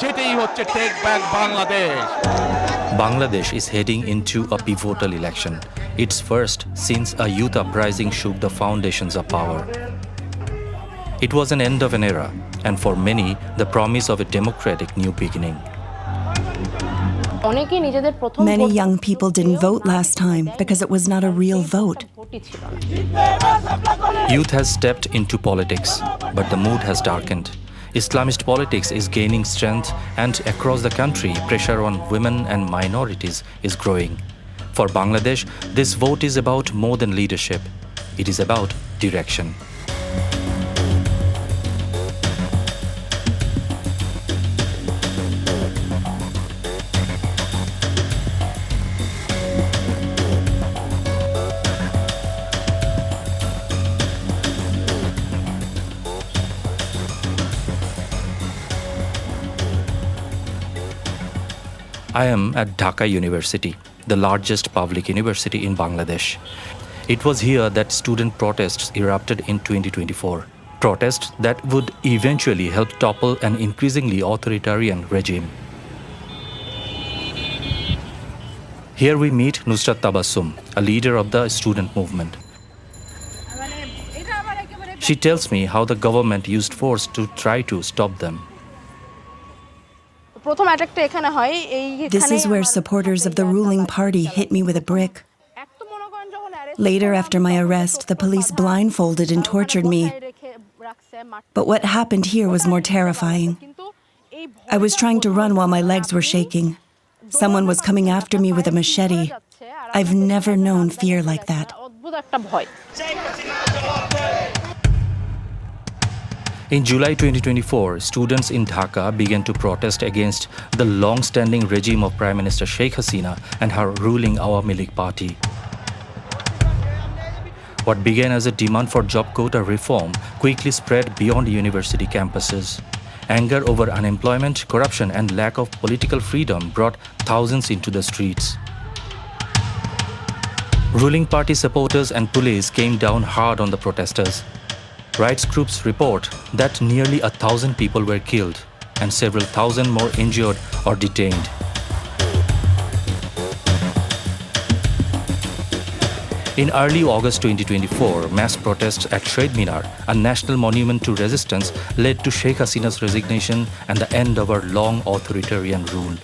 সেটাই হচ্ছে take back Bangladesh. Bangladesh is heading into a pivotal election, its first since a youth uprising shook the foundations of power. It was an end of an era, and for many, the promise of a democratic new beginning. Many young people didn't vote last time because it was not a real vote. Youth has stepped into politics, but the mood has darkened. Islamist politics is gaining strength, and across the country, pressure on women and minorities is growing. For Bangladesh, this vote is about more than leadership. It is about direction. I am at Dhaka University, the largest public university in Bangladesh. It was here that student protests erupted in 2024. Protests that would eventually help topple an increasingly authoritarian regime. Here we meet Nusrat Tabassum, a leader of the student movement. She tells me how the government used force to try to stop them. This is where supporters of the ruling party hit me with a brick. Later, after my arrest, the police blindfolded and tortured me. But what happened here was more terrifying. I was trying to run while my legs were shaking. Someone was coming after me with a machete. I've never known fear like that. In July 2024, students in Dhaka began to protest against the long-standing regime of Prime Minister Sheikh Hasina and her ruling Awami League party. What began as a demand for job quota reform quickly spread beyond university campuses. Anger over unemployment, corruption, and lack of political freedom brought thousands into the streets. Ruling party supporters and police came down hard on the protesters. Rights groups report that nearly 1,000 people were killed and several thousand more injured or detained. In early August 2024, mass protests at Shahid Minar, a national monument to resistance, led to Sheikh Hasina's resignation and the end of her long authoritarian rule.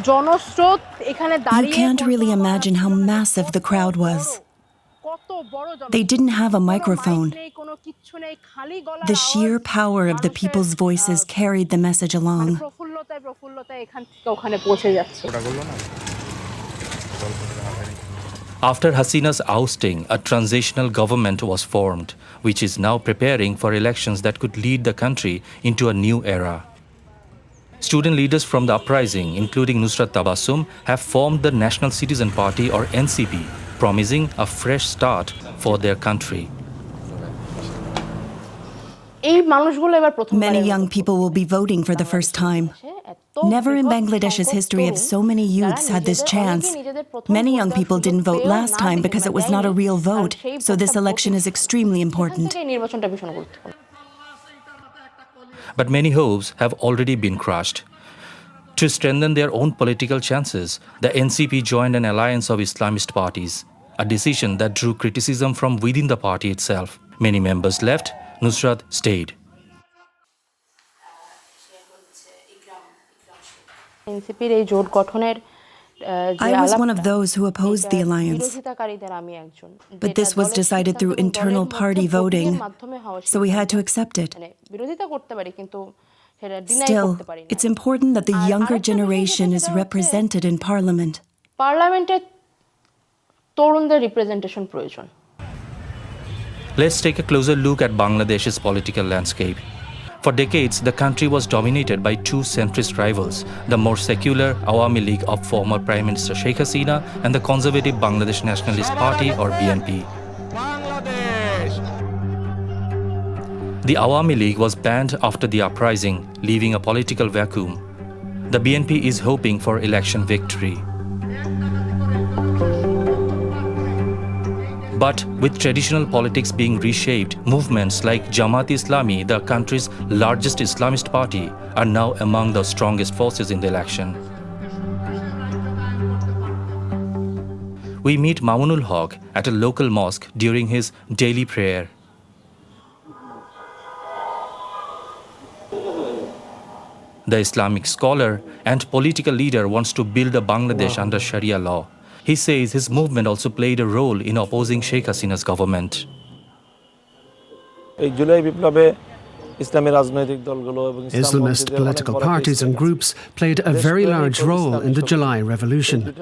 You can't really imagine how massive the crowd was. They didn't have a microphone. The sheer power of the people's voices carried the message along. After Hasina's ousting, a transitional government was formed, which is now preparing for elections that could lead the country into a new era. Student leaders from the uprising, including Nusrat Tabassum, have formed the National Citizen Party or NCP, promising a fresh start for their country. Many young people will be voting for the first time. Never in Bangladesh's history have so many youths had this chance. Many young people didn't vote last time because it was not a real vote, so this election is extremely important. But many hopes have already been crushed. To strengthen their own political chances, the NCP joined an alliance of Islamist parties, a decision that drew criticism from within the party itself. Many members left, Nusrat stayed. I was one of those who opposed the alliance. But this was decided through internal party voting, so we had to accept it. Still, it's important that the younger generation is represented in parliament. Let's take a closer look at Bangladesh's political landscape. For decades, the country was dominated by two centrist rivals, the more secular Awami League of former Prime Minister Sheikh Hasina and the conservative Bangladesh Nationalist Party or BNP. The Awami League was banned after the uprising, leaving a political vacuum. The BNP is hoping for election victory. But with traditional politics being reshaped, movements like Jamaat-e-Islami, the country's largest Islamist party, are now among the strongest forces in the election. We meet Mamunul Haq at a local mosque during his daily prayer. The Islamic scholar and political leader wants to build a Bangladesh under Sharia law. He says his movement also played a role in opposing Sheikh Hasina's government. Islamist political parties and groups played a very large role in the July Revolution.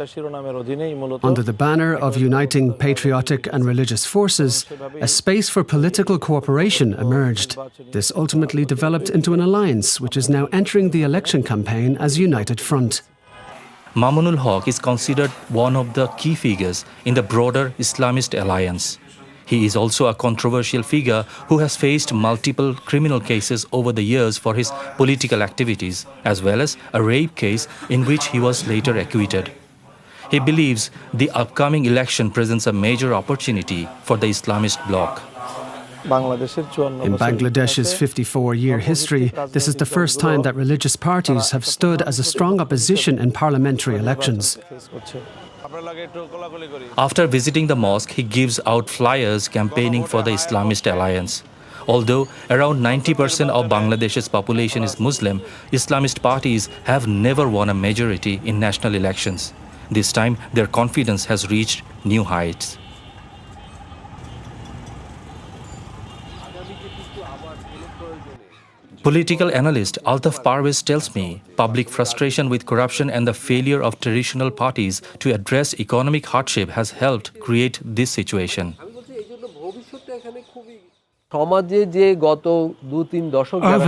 Under the banner of uniting patriotic and religious forces, a space for political cooperation emerged. This ultimately developed into an alliance which is now entering the election campaign as United Front. Mamunul Haq is considered one of the key figures in the broader Islamist alliance. He is also a controversial figure who has faced multiple criminal cases over the years for his political activities, as well as a rape case in which he was later acquitted. He believes the upcoming election presents a major opportunity for the Islamist bloc. In Bangladesh's 54-year history, this is the first time that religious parties have stood as a strong opposition in parliamentary elections. After visiting the mosque, he gives out flyers campaigning for the Islamist alliance. Although around 90% of Bangladesh's population is Muslim, Islamist parties have never won a majority in national elections. This time, their confidence has reached new heights. Political analyst Altaf Parvez tells me public frustration with corruption and the failure of traditional parties to address economic hardship has helped create this situation. Over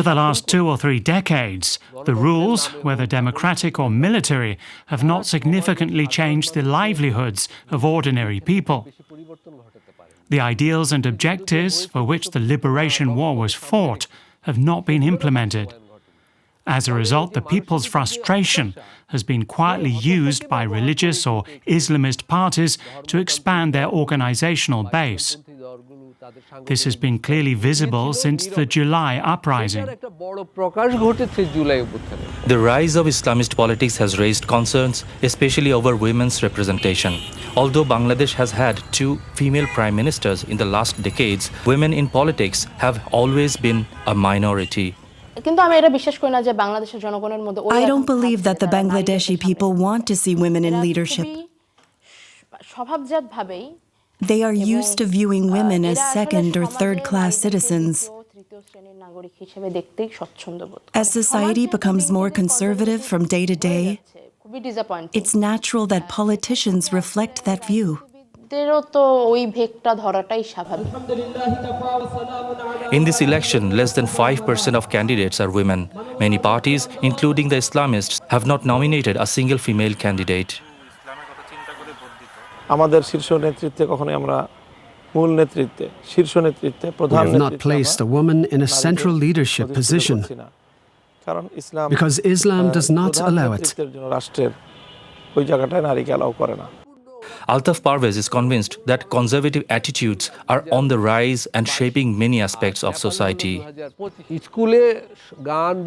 the last 2 or 3 decades, the rules, whether democratic or military, have not significantly changed the livelihoods of ordinary people. The ideals and objectives for which the liberation war was fought have not been implemented. As a result, the people's frustration has been quietly used by religious or Islamist parties to expand their organizational base. This has been clearly visible since the July uprising. The rise of Islamist politics has raised concerns, especially over women's representation. Although Bangladesh has had 2 female prime ministers in the last decades, women in politics have always been a minority. I don't believe that the Bangladeshi people want to see women in leadership. They are used to viewing women as second or third-class citizens. As society becomes more conservative from day to day, it's natural that politicians reflect that view. In this election, less than 5% of candidates are women. Many parties, including the Islamists, have not nominated a single female candidate. We have not placed a woman in a central leadership position because Islam does not allow it. Altaf Parvez is convinced that conservative attitudes are on the rise and shaping many aspects of society.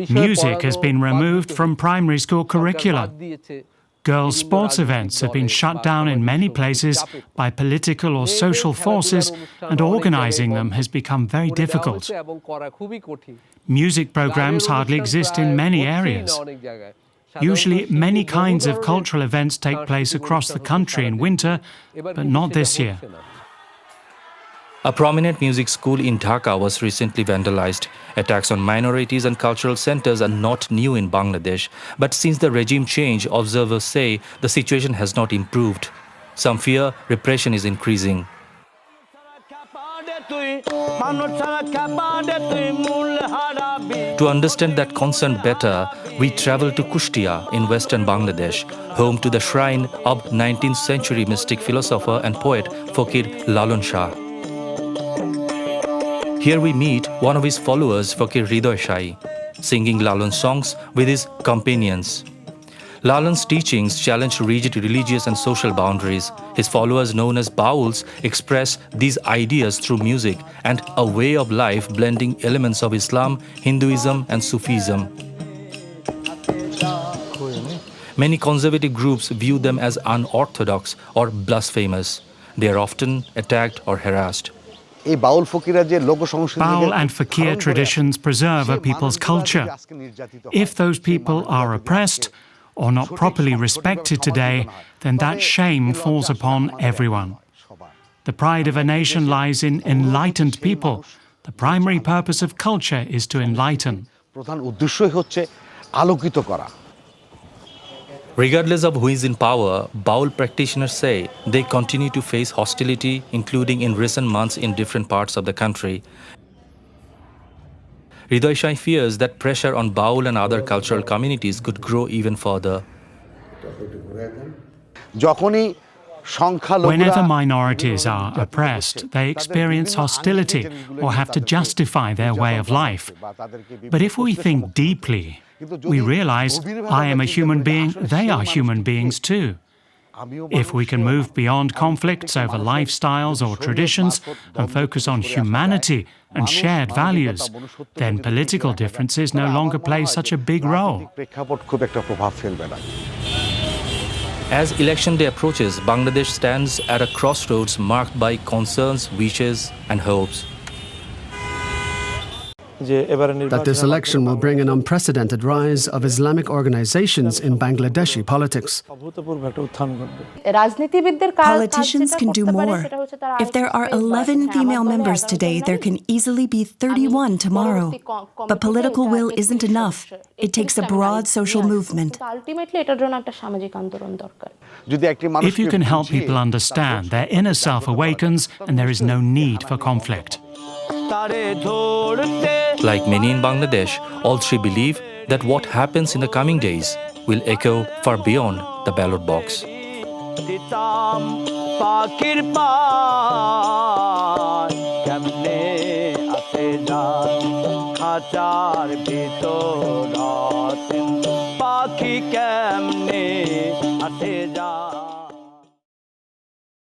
Music has been removed from primary school curricula. Girls' sports events have been shut down in many places by political or social forces, and organizing them has become very difficult. Music programs hardly exist in many areas. Usually, many kinds of cultural events take place across the country in winter, but not this year. A prominent music school in Dhaka was recently vandalized. Attacks on minorities and cultural centers are not new in Bangladesh, but since the regime change, observers say the situation has not improved. Some fear repression is increasing. To understand that concern better, we travel to Kushtia in western Bangladesh, home to the shrine of 19th century mystic philosopher and poet Fakir Lalon Shah. Here we meet one of his followers, Fakir Hridoy Shai, singing Lalon's songs with his companions. Lalon's teachings challenged rigid religious and social boundaries. His followers, known as Bauls, express these ideas through music and a way of life blending elements of Islam, Hinduism, and Sufism. Many conservative groups view them as unorthodox or blasphemous. They are often attacked or harassed. Baul and fakir traditions preserve a people's culture. If those people are oppressed or not properly respected today, then that shame falls upon everyone. The pride of a nation lies in enlightened people. The primary purpose of culture is to enlighten. Regardless of who is in power, Baul practitioners say they continue to face hostility, including in recent months in different parts of the country. Hriday Shai fears that pressure on Baul and other cultural communities could grow even further. Whenever minorities are oppressed, they experience hostility or have to justify their way of life. But if we think deeply, we realize I am a human being, they are human beings too. If we can move beyond conflicts over lifestyles or traditions and focus on humanity and shared values, then political differences no longer play such a big role. As election day approaches, Bangladesh stands at a crossroads marked by concerns, wishes, and hopes. That this election will bring an unprecedented rise of Islamic organizations in Bangladeshi politics. Politicians can do more. If there are 11 female members today, there can easily be 31 tomorrow. But political will isn't enough. It takes a broad social movement. If you can help people understand, their inner self awakens and there is no need for conflict. Like many in Bangladesh, all three believe that what happens in the coming days will echo far beyond the ballot box. পাখি কেমনে আসে যায়